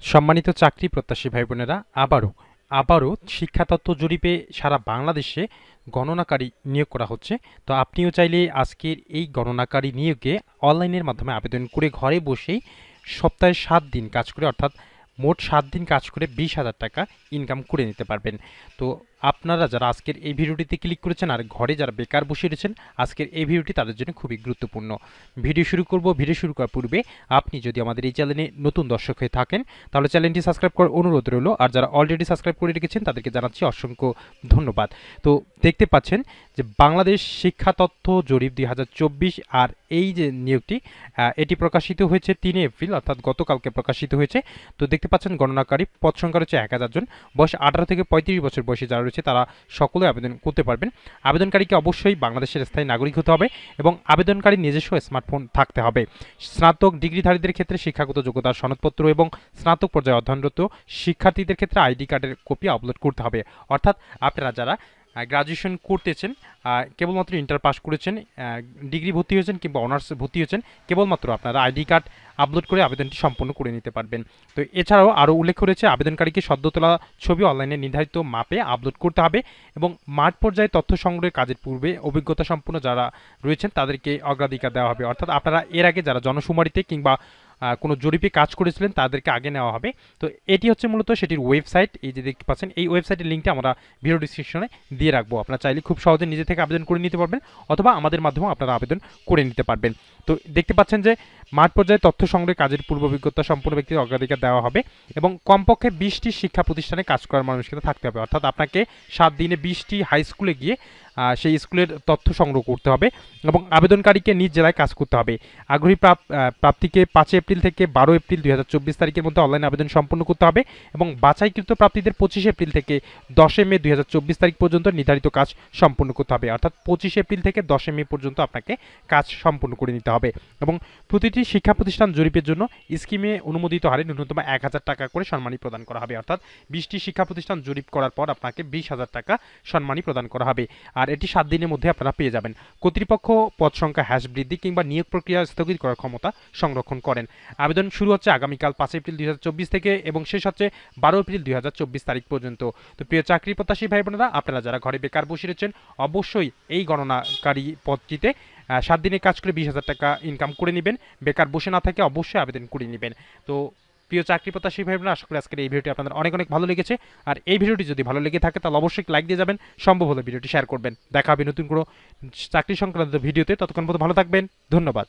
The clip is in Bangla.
সম্মানিত চাকরি প্রত্যাশী ভাই বোনেরা, আবারও শিক্ষা তথ্য জরিপে সারা বাংলাদেশে গণনাকারী নিয়োগ করা হচ্ছে। তো আপনিও চাইলে আজকের এই গণনাকারী নিয়োগে অনলাইনের মাধ্যমে আবেদন করে ঘরে বসেই সপ্তাহে 7 দিন কাজ করে, অর্থাৎ মোট 7 দিন কাজ করে 20,000 টাকা ইনকাম করে নিতে পারবেন। তো আপনারা যারা আজকের এই ভিডিওটিতে ক্লিক করেছেন আর ঘরে যারা বেকার বসে রয়েছেন, আজকের এই ভিডিওটি তাদের জন্য খুবই গুরুত্বপূর্ণ। ভিডিও শুরু করার পূর্বে আপনি যদি আমাদের এই চ্যানেলে নতুন দর্শক হয়ে থাকেন তাহলে চ্যানেলটি সাবস্ক্রাইব করার অনুরোধ রইল, আর যারা অলরেডি সাবস্ক্রাইব করে রেখেছেন তাদেরকে জানাচ্ছি অসংখ্য ধন্যবাদ। তো দেখতে পাচ্ছেন যে বাংলাদেশ শিক্ষা তথ্য জরিপ 2024, আর এই যে নিয়োগটি এটি প্রকাশিত হয়েছে 3 এপ্রিল, অর্থাৎ গতকালকে প্রকাশিত হয়েছে। তো দেখতে পাচ্ছেন গণনাকারী পদ সংখ্যা রয়েছে 1000 জন। বয়স 18 থেকে 35 বছর বয়সী যারা রয়েছে তারা সকলে আবেদন করতে পারবেন। আবেদনকারীকে অবশ্যই বাংলাদেশের স্থায়ী নাগরিক হতে হবে এবং আবেদনকারীর নিজস্ব স্মার্টফোন থাকতে হবে। স্নাতক ডিগ্রিধারীদের ক্ষেত্রে শিক্ষাগত যোগ্যতার সনদপত্র এবং স্নাতক পর্যায়ে অধ্যয়নরত শিক্ষার্থীদের ক্ষেত্রে আইডি কার্ডের কপি আপলোড করতে হবে। অর্থাৎ আপনারা যারা গ্রাজুয়েশন করতেছেন, কেবলমাত্র ইন্টার পাস করেছেন, ডিগ্রি ভর্তি হয়েছেন কিংবা অনার্স ভর্তি হয়েছেন, কেবলমাত্র আপনারা আইডি কার্ড আপলোড করে আবেদনটি সম্পন্ন করে নিতে পারবেন। তো এছাড়াও আরও উল্লেখ করেছে আবেদনকারীকে সদ্য তোলা ছবি অনলাইনে নির্ধারিত মাপে আপলোড করতে হবে এবং মাঠ পর্যায়ে তথ্য সংগ্রহের কাজের পূর্বে অভিজ্ঞতা সম্পন্ন যারা রয়েছেন তাদেরকে অগ্রাধিকার দেওয়া হবে। অর্থাৎ আপনারা এর আগে যারা জনশুমারিতে কিংবা কোনো জরিপে কাজ করেছিলেন তাদেরকে আগে নেওয়া হবে। তো এটি হচ্ছে মূলত সেটির ওয়েবসাইট, এই যে দেখতে পাচ্ছেন এই ওয়েবসাইটের লিঙ্কটা আমরা ভিডিও ডিসক্রিপশনে দিয়ে রাখবো। আপনারা চাইলে খুব সহজে নিজে থেকে আবেদন করে নিতে পারবেন অথবা আমাদের মাধ্যমেও আপনারা আবেদন করে নিতে পারবেন। তো দেখতে পাচ্ছেন যে মাঠ পর্যায়ে তথ্য সংগ্রহের কাজের পূর্ব অভিজ্ঞতা সম্পূর্ণ ব্যক্তির অগ্রাধিকার দেওয়া হবে এবং কমপক্ষে 20টি শিক্ষা প্রতিষ্ঠানে কাজ করার মানসিকতা থাকতে হবে। অর্থাৎ আপনাকে 7 দিনে 20টি হাই স্কুলে গিয়ে সেই স্কুলের তথ্য সংগ্রহ করতে হবে এবং আবেদনকারীকে নিজ জেলায় কাজ করতে হবে। আগ্রহী প্রাপ্তিকে 5 এপ্রিল থেকে 12 এপ্রিল 2024 তারিখের মধ্যে অনলাইন আবেদন সম্পন্ন করতে হবে এবং বাছাইকৃত প্রাপ্তিদের 25 এপ্রিল থেকে 10 মে 2024 তারিখ পর্যন্ত নির্ধারিত কাজ সম্পন্ন করতে হবে। অর্থাৎ 25 এপ্রিল থেকে 10 মে পর্যন্ত আপনাকে কাজ সম্পন্ন করে নিতে হবে এবং প্রতিটি শিক্ষা প্রতিষ্ঠান জরিপের জন্য স্কিমে অনুমোদিত হারে ন্যূনতম 1000 টাকা করে সম্মানী প্রদান করা হবে। অর্থাৎ 20টি শিক্ষা প্রতিষ্ঠান জরিপ করার পর আপনাকে 20,000 টাকা সম্মানী প্রদান করা হবে, আর এটি 7 দিনের মধ্যে আপনারা পেয়ে যাবেন। কর্তৃপক্ষ পদ সংখ্যা হ্রাস বৃদ্ধি কিংবা নিয়োগ প্রক্রিয়া স্থগিত করার ক্ষমতা সংরক্ষণ করেন। আবেদন শুরু হচ্ছে আগামীকাল 5 এপ্রিল 2024 থেকে এবং শেষ হচ্ছে 12 এপ্রিল 2024 তারিখ পর্যন্ত। তো প্রিয় চাকরি প্রত্যাশী ভাই বোনেরা, আপনারা যারা ঘরে বেকার বসে রয়েছেন অবশ্যই এই গণনাকারী পদটিতে 7 দিনে কাজ করে 20,000 টাকা ইনকাম করে নেবেন। বেকার বসে না থেকে অবশ্যই আবেদন করে নেবেন। তো প্রিয় চাকরি প্রত্যাশী ভাই বোনেরা, আশা করি আজকের এই ভিডিওটি আপনাদের অনেক ভালো লেগেছে। আর এই ভিডিওটি যদি ভালো লেগে থাকে তাহলে অবশ্যই লাইক দিয়ে যাবেন, সম্ভব হলে ভিডিওটি শেয়ার করবেন। দেখা হবে নতুন কোনো চাকরি সংক্রান্ত ভিডিওতে, ততক্ষণ পর্যন্ত ভালো থাকবেন। ধন্যবাদ।